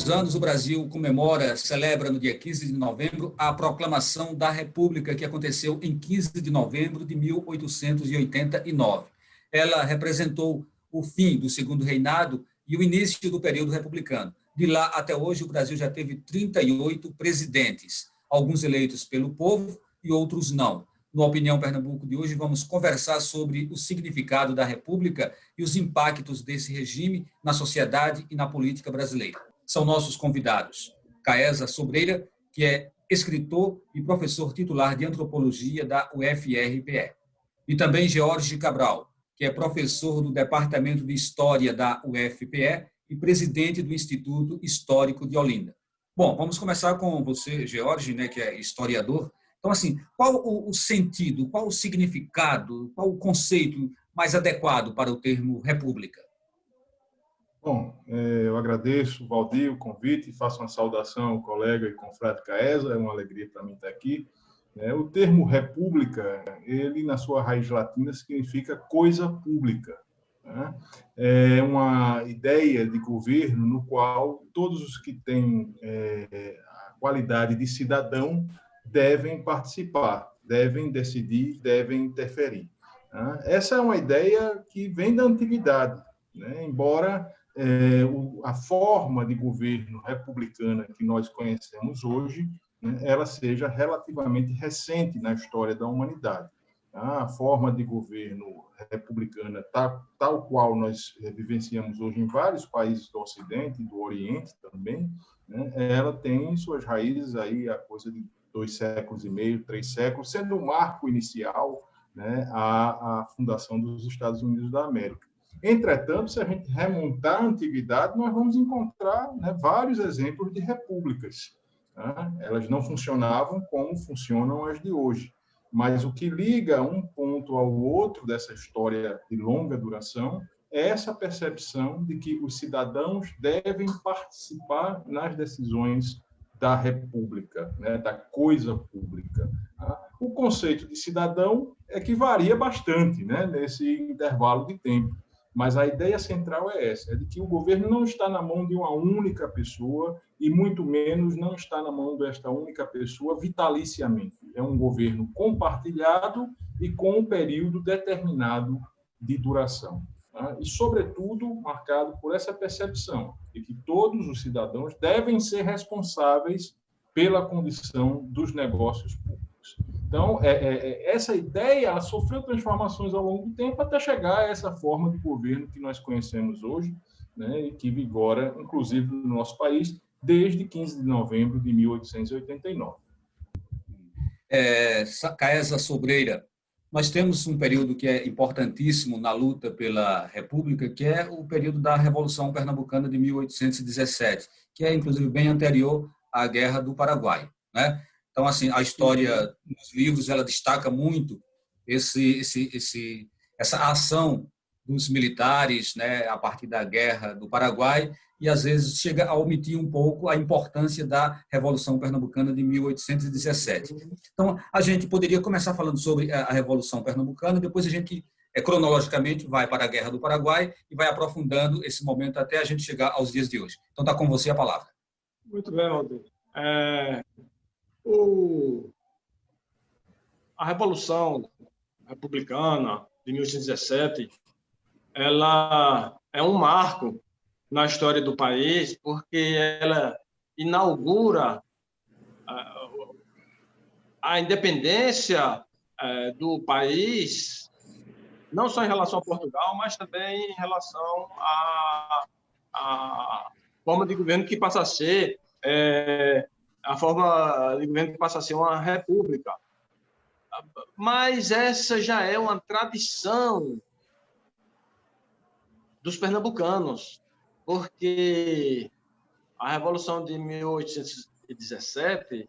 os anos, o Brasil celebra no dia 15 de novembro, a proclamação da República, que aconteceu em 15 de novembro de 1889. Ela representou o fim do segundo reinado e o início do período republicano. De lá até hoje, o Brasil já teve 38 presidentes, alguns eleitos pelo povo e outros não. No Opinião Pernambuco de hoje, vamos conversar sobre o significado da República e os impactos desse regime na sociedade e na política brasileira. São nossos convidados Caesa Sobreira, que é escritor e professor titular de Antropologia da UFRPE, e também George Cabral, que é professor do Departamento de História da UFPE e presidente do Instituto Histórico de Olinda. Bom, vamos começar com você, George, né, que é historiador. Então, assim, qual o sentido, qual o significado, qual o conceito mais adequado para o termo república? Bom, eu agradeço, Valdir, o convite, faço uma saudação ao colega e confrade Caesa, é uma alegria para mim estar aqui. O termo república, ele, na sua raiz latina, significa coisa pública. É uma ideia de governo no qual todos os que têm a qualidade de cidadão devem participar, devem decidir, devem interferir. Essa é uma ideia que vem da antiguidade, embora a forma de governo republicana que nós conhecemos hoje, ela seja relativamente recente na história da humanidade. A forma de governo republicana, tal qual nós vivenciamos hoje em vários países do Ocidente e do Oriente também, ela tem suas raízes aí a coisa de 2 séculos e meio, 3 séculos, sendo o marco inicial, a fundação dos Estados Unidos da América. Entretanto, se a gente remontar à antiguidade, nós vamos encontrar vários exemplos de repúblicas. Elas não funcionavam como funcionam as de hoje. Mas o que liga um ponto ao outro dessa história de longa duração é essa percepção de que os cidadãos devem participar nas decisões da república, da coisa pública. O conceito de cidadão é que varia bastante nesse intervalo de tempo. Mas a ideia central é essa, é de que o governo não está na mão de uma única pessoa e, muito menos, não está na mão desta única pessoa vitaliciamente. É um governo compartilhado e com um período determinado de duração. E, sobretudo, marcado por essa percepção de que todos os cidadãos devem ser responsáveis pela condição dos negócios públicos. Então, essa ideia ela sofreu transformações ao longo do tempo até chegar a essa forma de governo que nós conhecemos hoje, e que vigora, inclusive, no nosso país, desde 15 de novembro de 1889. Caesa Sobreira, nós temos um período que é importantíssimo na luta pela República, que é o período da Revolução Pernambucana de 1817, que é, inclusive, bem anterior à Guerra do Paraguai, Então, assim, a história nos livros ela destaca muito essa ação dos militares, a partir da Guerra do Paraguai, e às vezes chega a omitir um pouco a importância da Revolução Pernambucana de 1817. Então, a gente poderia começar falando sobre a Revolução Pernambucana, depois a gente, cronologicamente, vai para a Guerra do Paraguai e vai aprofundando esse momento até a gente chegar aos dias de hoje. Então, está com você a palavra. Muito bem, Valdir. A Revolução Republicana de 1817, ela é um marco na história do país, porque ela inaugura a independência do país, não só em relação a Portugal, mas também em relação à forma de governo que passa a ser a forma de governo que passa a ser uma república. Mas essa já é uma tradição dos pernambucanos, porque a Revolução de 1817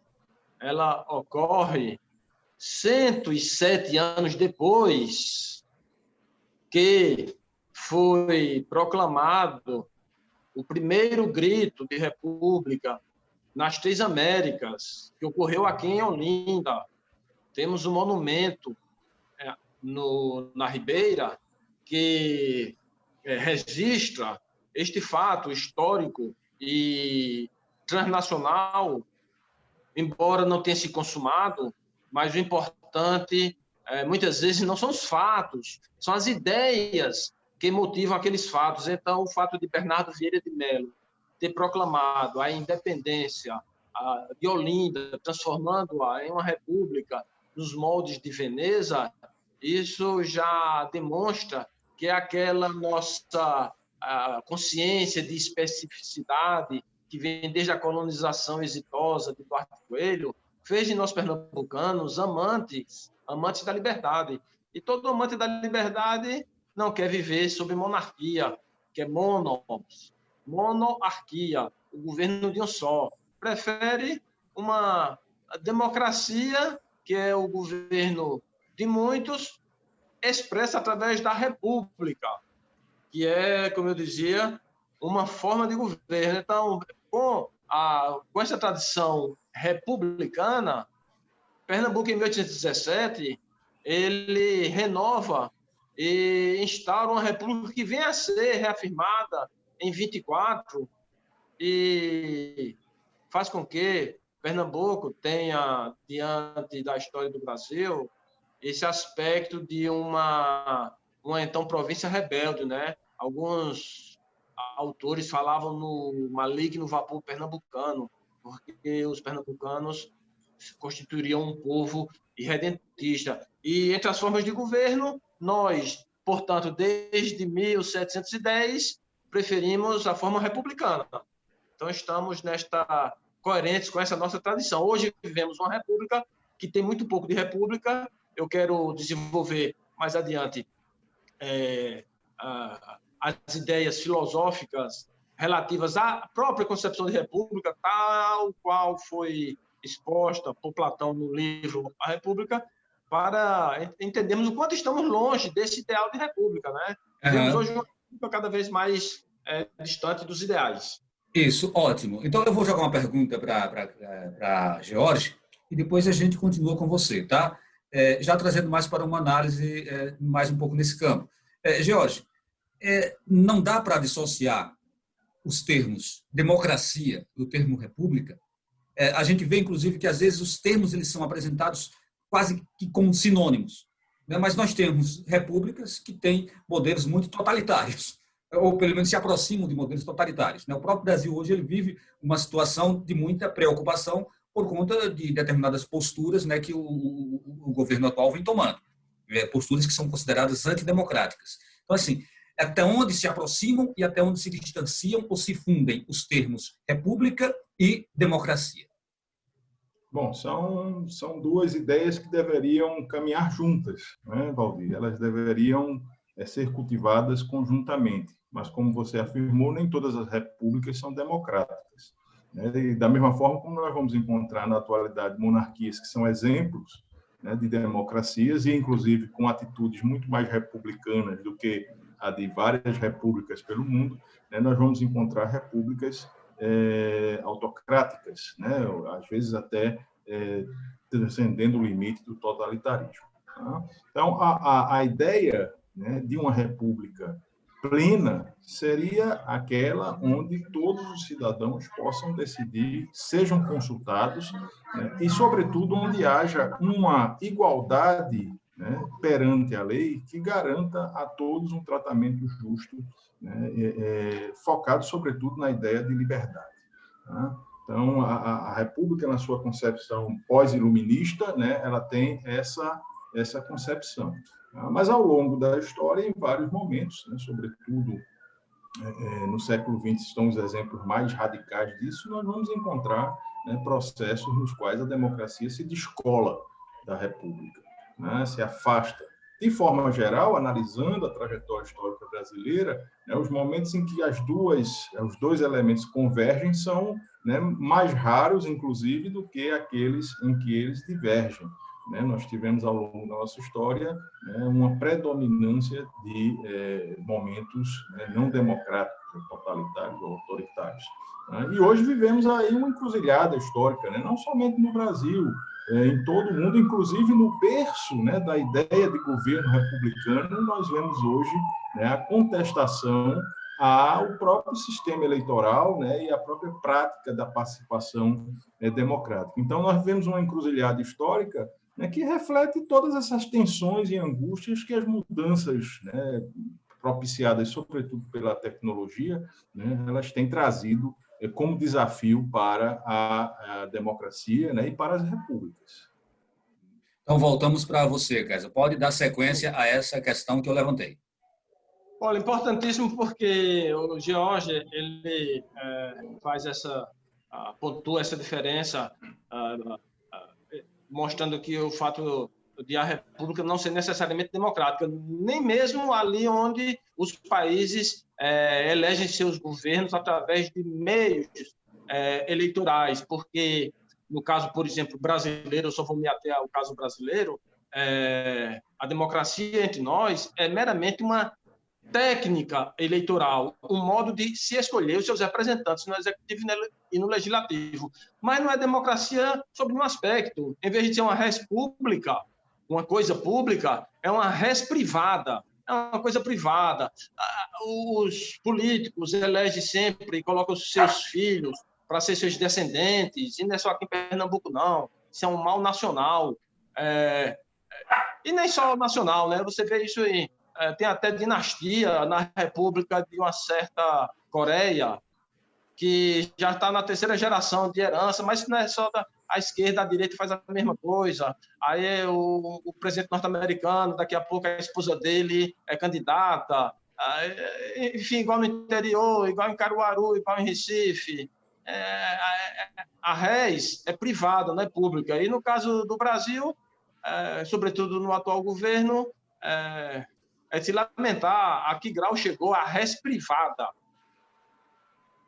ela ocorre 107 anos depois que foi proclamado o primeiro grito de república nas 3 Américas, que ocorreu aqui em Olinda. Temos um monumento na Ribeira que registra este fato histórico e transnacional, embora não tenha se consumado, mas o importante, muitas vezes, não são os fatos, são as ideias que motivam aqueles fatos. Então, o fato de Bernardo Vieira de Mello ter proclamado a independência de Olinda, transformando-a em uma república nos moldes de Veneza, isso já demonstra que aquela nossa consciência de especificidade que vem desde a colonização exitosa de Duarte Coelho, fez de nós pernambucanos amantes da liberdade. E todo amante da liberdade não quer viver sob monarquia, que é monarquia, o governo de um só. Prefere uma democracia, que é o governo de muitos, expressa através da república, que é, como eu dizia, uma forma de governo. Então, com essa tradição republicana, Pernambuco, em 1817, ele renova e instaura uma república que vem a ser reafirmada em 24 e faz com que Pernambuco tenha, diante da história do Brasil, esse aspecto de uma então província rebelde, né? Alguns autores falavam no maligno vapor pernambucano, porque os pernambucanos constituiriam um povo irredentista. E entre as formas de governo, nós, portanto, desde 1710, preferimos a forma republicana. Então, estamos coerentes com essa nossa tradição. Hoje vivemos uma república que tem muito pouco de república. Eu quero desenvolver mais adiante as ideias filosóficas relativas à própria concepção de república, tal qual foi exposta por Platão no livro A República, para entendermos o quanto estamos longe desse ideal de república, né? Vemos hoje uma república cada vez mais distante dos ideais. Isso, ótimo. Então, eu vou jogar uma pergunta para George e depois a gente continua com você, tá? Já trazendo mais para uma análise mais um pouco nesse campo. George, não dá para dissociar os termos democracia do termo república. A gente vê, inclusive, que às vezes os termos eles são apresentados quase que como sinônimos, né? Mas nós temos repúblicas que têm modelos muito totalitários, ou pelo menos se aproximam de modelos totalitários, né? O próprio Brasil hoje ele vive uma situação de muita preocupação por conta de determinadas posturas, né, que o governo atual vem tomando, posturas que são consideradas antidemocráticas. Então, assim, até onde se aproximam e até onde se distanciam ou se fundem os termos república e democracia? Bom, são duas ideias que deveriam caminhar juntas, né, Valdir? Elas deveriam ser cultivadas conjuntamente, mas, como você afirmou, nem todas as repúblicas são democráticas, né? E, da mesma forma como nós vamos encontrar na atualidade monarquias que são exemplos, né, de democracias e, inclusive, com atitudes muito mais republicanas do que a de várias repúblicas pelo mundo, né, nós vamos encontrar repúblicas autocráticas, né, às vezes até transcendendo o limite do totalitarismo. Tá? Então, a ideia, né, de uma república plena seria aquela onde todos os cidadãos possam decidir, sejam consultados, né, e, sobretudo, onde haja uma igualdade, né, perante a lei que garanta a todos um tratamento justo, né, focado, sobretudo, na ideia de liberdade. Tá? Então, a República, na sua concepção pós-iluminista, né, ela tem essa concepção. Tá? Mas, ao longo da história, em vários momentos, né, sobretudo no século XX, estão os exemplos mais radicais disso, nós vamos encontrar, né, processos nos quais a democracia se descola da República, né, se afasta. De forma geral, analisando a trajetória histórica brasileira, né, os momentos em que os dois elementos convergem são, né, mais raros, inclusive, do que aqueles em que eles divergem. Né? Nós tivemos, ao longo da nossa história, né, uma predominância de momentos, né, não democráticos, totalitários ou autoritários. Né? E hoje vivemos aí uma encruzilhada histórica, né, não somente no Brasil, em todo o mundo, inclusive no berço, né, da ideia de governo republicano, nós vemos hoje, né, a contestação ao próprio sistema eleitoral, né, e à própria prática da participação democrática. Então, nós vemos uma encruzilhada histórica, né, que reflete todas essas tensões e angústias que as mudanças, né, propiciadas, sobretudo pela tecnologia, né, elas têm trazido como desafio para a democracia, né, e para as repúblicas. Então, voltamos para você, Kézia. Pode dar sequência a essa questão que eu levantei. Olha, importantíssimo porque o George ele pontua essa diferença, mostrando que o fato de a República não ser necessariamente democrática, nem mesmo ali onde os países elegem seus governos através de meios eleitorais, porque no caso, por exemplo, brasileiro, eu só vou me ater ao caso brasileiro, a democracia entre nós é meramente uma técnica eleitoral, um modo de se escolher os seus representantes no executivo e no legislativo. Mas não é democracia sob um aspecto. Em vez de ser uma res pública, uma coisa pública, é uma res privada, é uma coisa privada. Os políticos elegem sempre e colocam os seus filhos para ser seus descendentes, e não é só aqui em Pernambuco, não. Isso é um mal nacional. E nem só nacional, né? Você vê isso aí. Tem até dinastia na República de uma certa Coreia, que já está na terceira geração de herança, mas não é só a esquerda, a direita faz a mesma coisa. Aí o presidente norte-americano, daqui a pouco a esposa dele é candidata, enfim, igual no interior, igual em Caruaru, igual em Recife. A res é privada, não é pública. E no caso do Brasil, sobretudo no atual governo, é se lamentar a que grau chegou a res privada,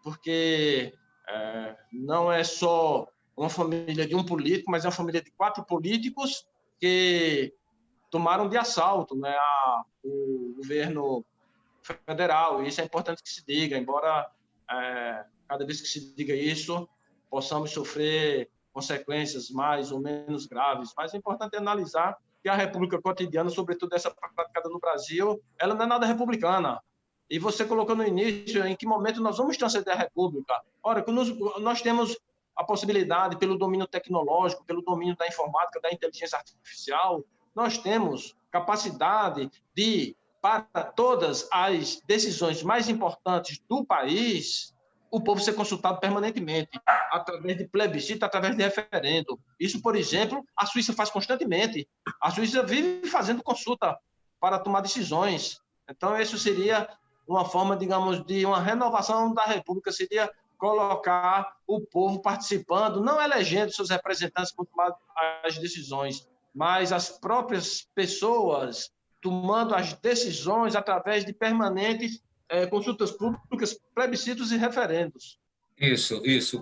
porque não é só uma família de um político, mas é uma família de 4 políticos que tomaram de assalto, né, o governo federal. E isso é importante que se diga, embora cada vez que se diga isso, possamos sofrer consequências mais ou menos graves. Mas é importante analisar que a República Cotidiana, sobretudo essa praticada no Brasil, ela não é nada republicana. E você colocou no início em que momento nós vamos transcender a República. Ora, nós temos a possibilidade, pelo domínio tecnológico, pelo domínio da informática, da inteligência artificial, nós temos capacidade de, para todas as decisões mais importantes do país, o povo ser consultado permanentemente, através de plebiscito, através de referendo. Isso, por exemplo, a Suíça faz constantemente. A Suíça vive fazendo consulta para tomar decisões. Então, isso seria uma forma, digamos, de uma renovação da República, seria colocar o povo participando, não elegendo seus representantes para tomar as decisões, mas as próprias pessoas tomando as decisões através de permanentes consultas públicas, plebiscitos e referendos. Isso.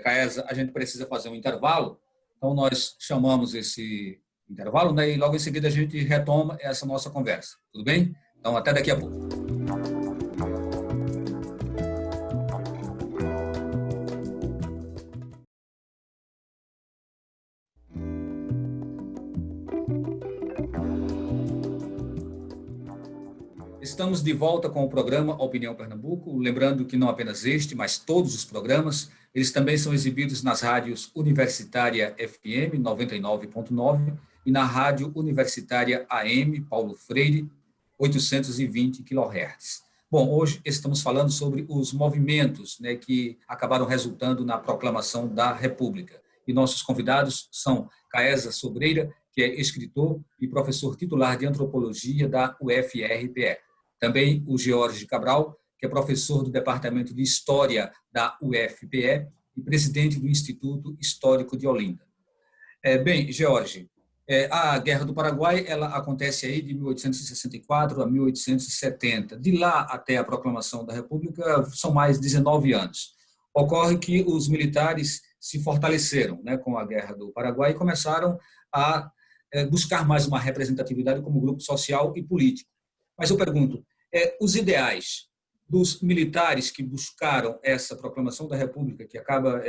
Caesa, a gente precisa fazer um intervalo, então nós chamamos esse intervalo, né, e logo em seguida a gente retoma essa nossa conversa. Tudo bem? Então, até daqui a pouco. Estamos de volta com o programa Opinião Pernambuco, lembrando que não apenas este, mas todos os programas, eles também são exibidos nas rádios Universitária FM 99.9 e na Rádio Universitária AM Paulo Freire 820 kHz. Bom, hoje estamos falando sobre os movimentos, né, que acabaram resultando na proclamação da República. E nossos convidados são Caesa Sobreira, que é escritor e professor titular de Antropologia da UFRPE. Também o George Cabral, que é professor do Departamento de História da UFPE e presidente do Instituto Histórico de Olinda. Bem, George, a Guerra do Paraguai ela acontece aí de 1864 a 1870. De lá até a proclamação da República são mais 19 anos. Ocorre que os militares se fortaleceram, né, com a Guerra do Paraguai e começaram a buscar mais uma representatividade como grupo social e político. Mas eu pergunto, os ideais dos militares que buscaram essa proclamação da República, que acaba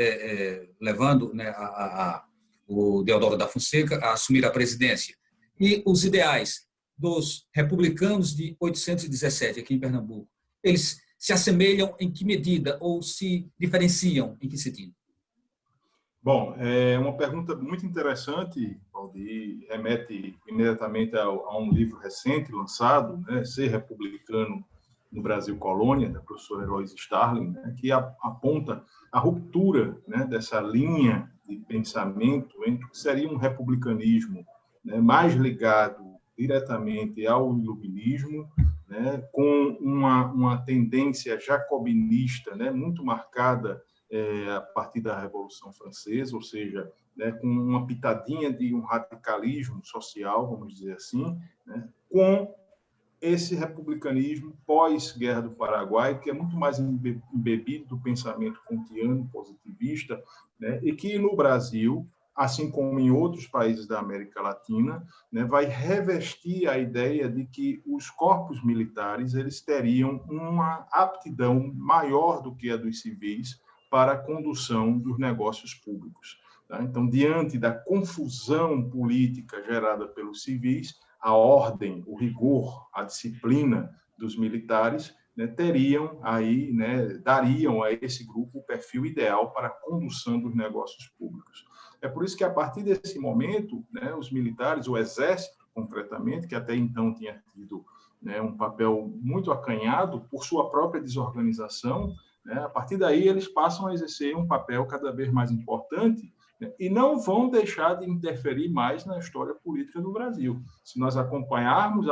levando, né, o Deodoro da Fonseca a assumir a presidência, e os ideais dos republicanos de 817 aqui em Pernambuco, eles se assemelham em que medida ou se diferenciam em que sentido? Bom, é uma pergunta muito interessante, Valdir, remete imediatamente a um livro recente lançado, né, Ser Republicano no Brasil Colônia, da professora Eloise Starling, né, que aponta a ruptura, né, dessa linha de pensamento entre o que seria um republicanismo, né, mais ligado diretamente ao iluminismo, né, com uma tendência jacobinista, né, muito marcada a partir da Revolução Francesa, ou seja, né, com uma pitadinha de um radicalismo social, vamos dizer assim, né, com esse republicanismo pós-Guerra do Paraguai, que é muito mais embebido do pensamento kantiano positivista, né, e que no Brasil, assim como em outros países da América Latina, né, vai revestir a ideia de que os corpos militares eles teriam uma aptidão maior do que a dos civis para a condução dos negócios públicos. Tá? Então, diante da confusão política gerada pelos civis, a ordem, o rigor, a disciplina dos militares, né, teriam aí, né, dariam a esse grupo o perfil ideal para a condução dos negócios públicos. É por isso que, a partir desse momento, né, os militares, o Exército, concretamente, que até então tinha tido, né, um papel muito acanhado por sua própria desorganização, né, a partir daí eles passam a exercer um papel cada vez mais importante, né, e não vão deixar de interferir mais na história política do Brasil. Se nós acompanharmos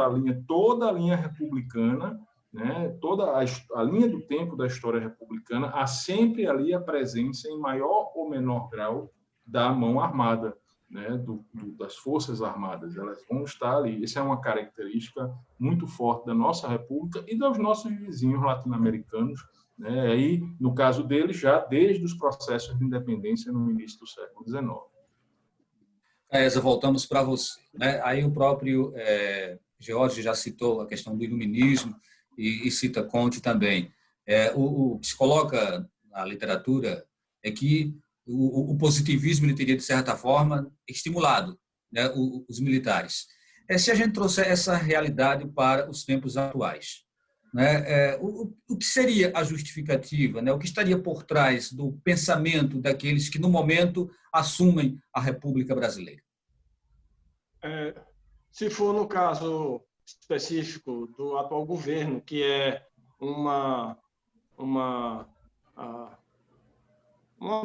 toda a linha republicana, né, toda a linha do tempo da história republicana, há sempre ali a presença, em maior ou menor grau, da mão armada, né, das Forças Armadas. Elas vão estar ali. Essa é uma característica muito forte da nossa República e dos nossos vizinhos latino-americanos, né, aí, no caso deles, já desde os processos de independência no início do século XIX. Essa, voltamos para você. Né? Aí o próprio George já citou a questão do iluminismo e cita Comte também. O que se coloca na literatura é que o positivismo ele teria, de certa forma, estimulado, né, os militares. Se a gente trouxer essa realidade para os tempos atuais, né, o que seria a justificativa, né, o que estaria por trás do pensamento daqueles que, no momento, assumem a República Brasileira? Se for no caso específico do atual governo, que é uma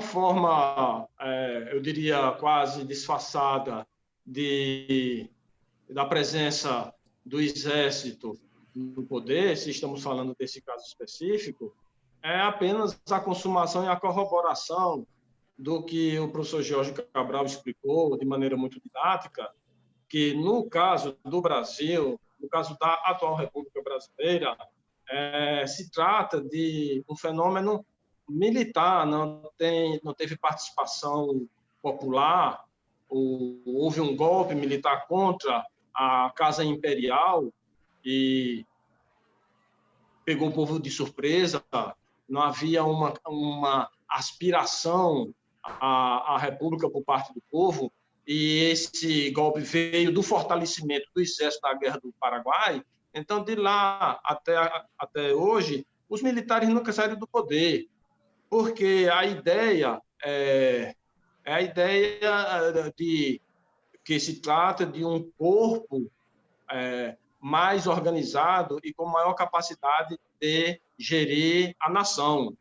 forma, eu diria, quase disfarçada da presença do Exército no poder, se estamos falando desse caso específico, é apenas a consumação e a corroboração do que o professor Jorge Cabral explicou de maneira muito didática, que no caso do Brasil, no caso da atual República Brasileira, se trata de um fenômeno militar, não teve participação popular, houve um golpe militar contra a Casa Imperial e pegou o povo de surpresa, não havia uma aspiração à República por parte do povo, e esse golpe veio do fortalecimento do exército da Guerra do Paraguai. Então, de lá até hoje, os militares nunca saíram do poder, porque a ideia é a ideia de que se trata de um corpo mais organizado e com maior capacidade de gerir a nação.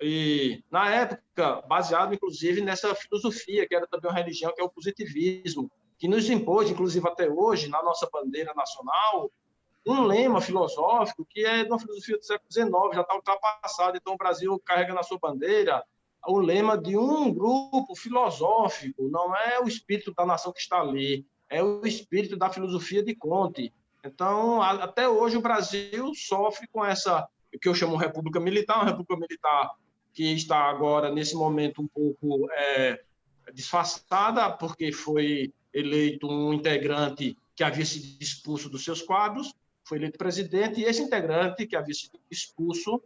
E, na época, baseado, inclusive, nessa filosofia, que era também uma religião, que é o positivismo, que nos impôs, inclusive até hoje, na nossa bandeira nacional, um lema filosófico que é de uma filosofia do século XIX, já está ultrapassado. Então, o Brasil carrega na sua bandeira o lema de um grupo filosófico, não é o espírito da nação que está ali, é o espírito da filosofia de Comte. Então, até hoje, o Brasil sofre com essa, que eu chamo república militar, uma república militar que está agora, nesse momento, um pouco disfarçada, porque foi eleito um integrante que havia sido expulso dos seus quadros, foi eleito presidente, e esse integrante que havia sido expulso,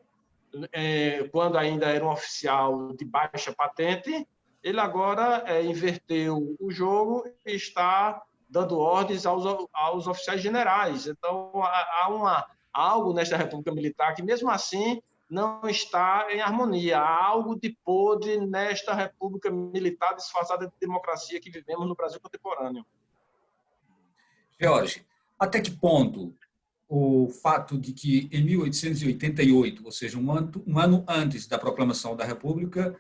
quando ainda era um oficial de baixa patente, ele agora inverteu o jogo e está dando ordens aos oficiais generais. Então, há algo nesta República Militar que, mesmo assim, não está em harmonia. Há algo de podre nesta república militar disfarçada de democracia que vivemos no Brasil contemporâneo. Jorge, até que ponto o fato de que, em 1888, ou seja, um ano antes da proclamação da República,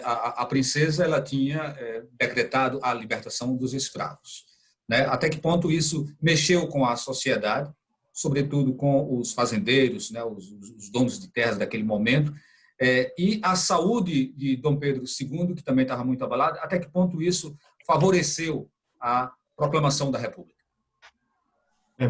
a princesa ela tinha decretado a libertação dos escravos, né? Até que ponto isso mexeu com a sociedade, sobretudo com os fazendeiros, né, os donos de terras daquele momento, e a saúde de Dom Pedro II, que também estava muito abalada, até que ponto isso favoreceu a proclamação da República?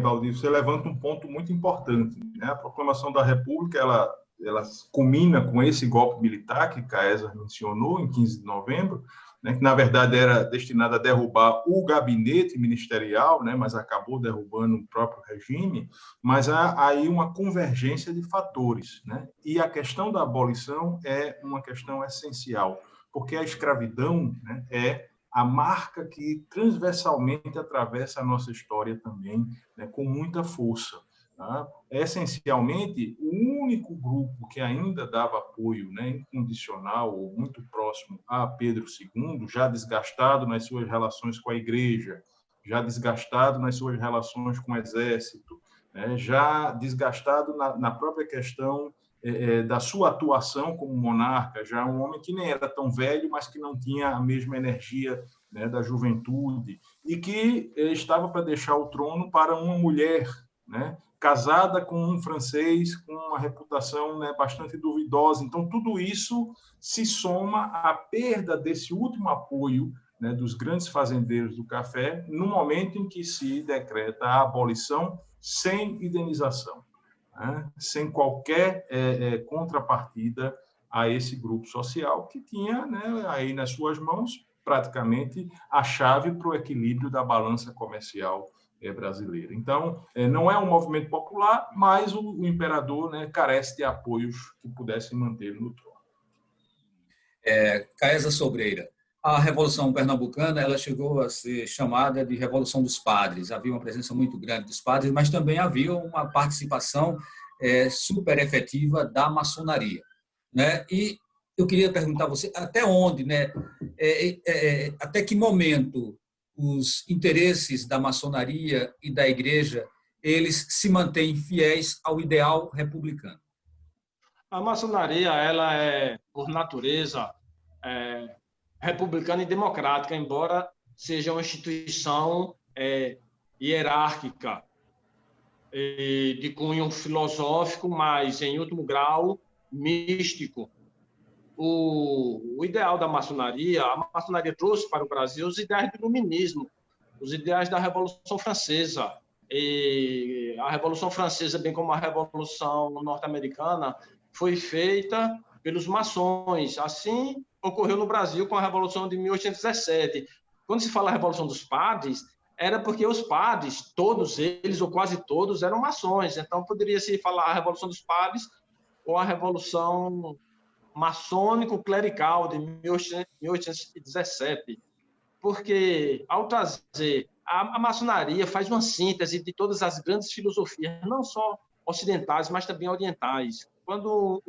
Valdir, você levanta um ponto muito importante, né? A proclamação da República, ela culmina com esse golpe militar que Caesar mencionou, em 15 de novembro, né, que, na verdade, era destinado a derrubar o gabinete ministerial, né, mas acabou derrubando o próprio regime, mas há aí uma convergência de fatores, né? E a questão da abolição é uma questão essencial, porque a escravidão, né, é a marca que transversalmente atravessa a nossa história também, né, com muita força. Tá? Essencialmente, o único grupo que ainda dava apoio, né, incondicional ou muito próximo a Pedro II, já desgastado nas suas relações com a Igreja, já desgastado nas suas relações com o Exército, né, já desgastado na própria questão da sua atuação como monarca, já um homem que nem era tão velho, mas que não tinha a mesma energia, né, da juventude, e que estava para deixar o trono para uma mulher, né, casada com um francês com uma reputação, né, bastante duvidosa. Então, tudo isso se soma à perda desse último apoio, né, dos grandes fazendeiros do café, no momento em que se decreta a abolição sem indenização, né, sem qualquer contrapartida a esse grupo social que tinha, né, aí nas suas mãos praticamente a chave para o equilíbrio da balança comercial brasileira. Então, não é um movimento popular, mas o imperador, né, carece de apoios que pudessem mantê-lo no trono. Caesa Sobreira, a Revolução Pernambucana ela chegou a ser chamada de Revolução dos Padres. Havia uma presença muito grande dos padres, mas também havia uma participação super efetiva da maçonaria, né? E eu queria perguntar a você até onde, né? Até que momento os interesses da maçonaria e da Igreja eles se mantêm fiéis ao ideal republicano? A maçonaria, ela é, por natureza, republicana e democrática, embora seja uma instituição hierárquica, de cunho filosófico, mas, em último grau, místico. O ideal da maçonaria, a maçonaria trouxe para o Brasil os ideais do iluminismo, os ideais da Revolução Francesa. E a Revolução Francesa, bem como a Revolução norte-americana, foi feita pelos maçons. Assim ocorreu no Brasil com a Revolução de 1817. Quando se fala Revolução dos Padres, era porque os padres, todos eles, ou quase todos, eram maçons. Então, poderia-se falar a Revolução dos Padres ou a Revolução maçônico-clerical de 1817. Porque, ao trazer, a maçonaria faz uma síntese de todas as grandes filosofias, não só ocidentais, mas também orientais. Quando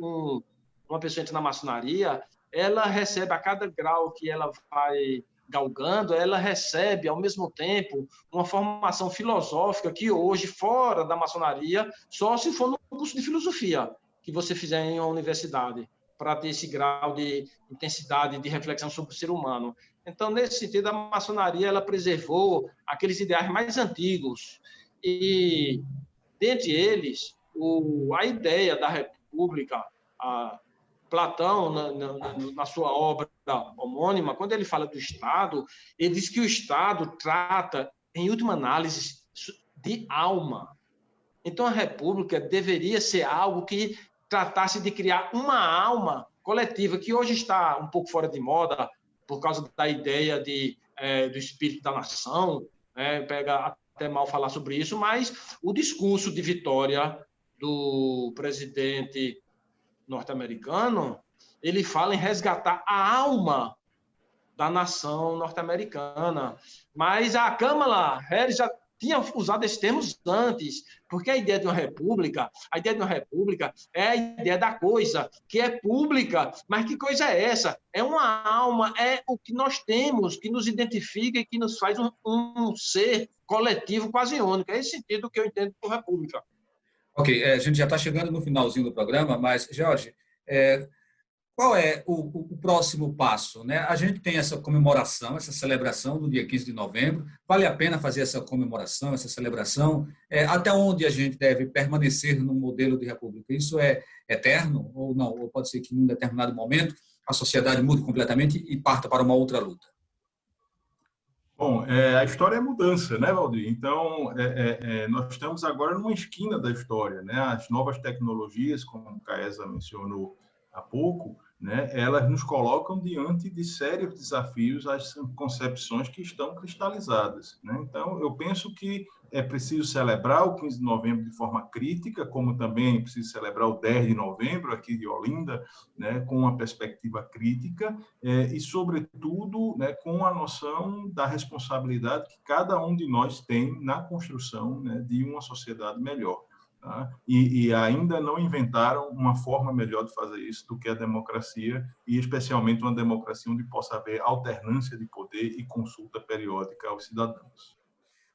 uma pessoa entra na maçonaria, ela recebe, a cada grau que ela vai galgando, ela recebe, ao mesmo tempo, uma formação filosófica que hoje, fora da maçonaria, só se for no curso de filosofia que você fizer em uma universidade, para ter esse grau de intensidade de reflexão sobre o ser humano. Então, nesse sentido, a maçonaria ela preservou aqueles ideais mais antigos e, dentre eles, a ideia da República, Platão, na sua obra homônima, quando ele fala do Estado, ele diz que o Estado trata, em última análise, de alma. Então, a República deveria ser algo que tratasse de criar uma alma coletiva, que hoje está um pouco fora de moda, por causa da ideia do espírito da nação, né? Pega até mal falar sobre isso, mas o discurso de vitória do presidente norte-americano, ele fala em resgatar a alma da nação norte-americana. Mas a Kamala Harris já tinha usado esses termos antes, porque a ideia de uma república é a ideia da coisa que é pública. Mas que coisa é essa? É uma alma, é o que nós temos, que nos identifica e que nos faz um ser coletivo quase único. É esse sentido que eu entendo por república. Ok, a gente já está chegando no finalzinho do programa, mas, Jorge, qual é o próximo passo, né? A gente tem essa comemoração, essa celebração do dia 15 de novembro. Vale a pena fazer essa comemoração, essa celebração? Até onde a gente deve permanecer no modelo de república? Isso é eterno ou não? Ou pode ser que, em um determinado momento, a sociedade mude completamente e parta para uma outra luta? Bom, a história é mudança, né, Valdir? Então, nós estamos agora numa esquina da história, né? As novas tecnologias, como a Caesa mencionou há pouco, né, elas nos colocam diante de sérios desafios às concepções que estão cristalizadas, né? Então, eu penso que é preciso celebrar o 15 de novembro de forma crítica, como também é preciso celebrar o 10 de novembro, aqui de Olinda, né, com uma perspectiva crítica e, sobretudo, né, com a noção da responsabilidade que cada um de nós tem na construção, né, de uma sociedade melhor. Tá? E ainda não inventaram uma forma melhor de fazer isso do que a democracia, e especialmente uma democracia onde possa haver alternância de poder e consulta periódica aos cidadãos.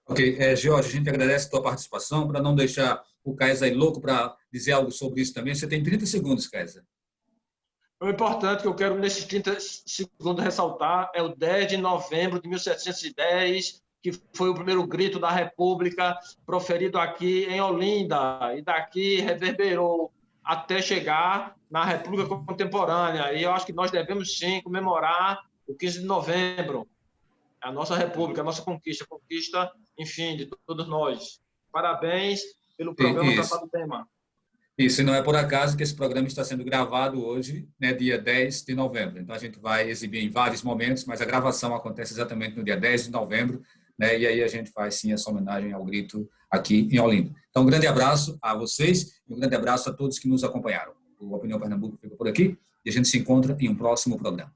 Ok, Jorge, a gente agradece a tua participação, para não deixar o Caesa aí louco para dizer algo sobre isso também. Você tem 30 segundos, Caesa. O importante que eu quero, nesses 30 segundos, ressaltar é o 10 de novembro de 1710, que foi o primeiro grito da República proferido aqui em Olinda, e daqui reverberou até chegar na República Contemporânea. E eu acho que nós devemos, sim, comemorar o 15 de novembro, a nossa República, a nossa conquista, enfim, de todos nós. Parabéns pelo programa tratado do tema. Isso, e não é por acaso que esse programa está sendo gravado hoje, né, dia 10 de novembro. Então, a gente vai exibir em vários momentos, mas a gravação acontece exatamente no dia 10 de novembro, né, e aí a gente faz, sim, essa homenagem ao grito aqui em Olinda. Então, um grande abraço a vocês e um grande abraço a todos que nos acompanharam. O Opinião Pernambuco fica por aqui e a gente se encontra em um próximo programa.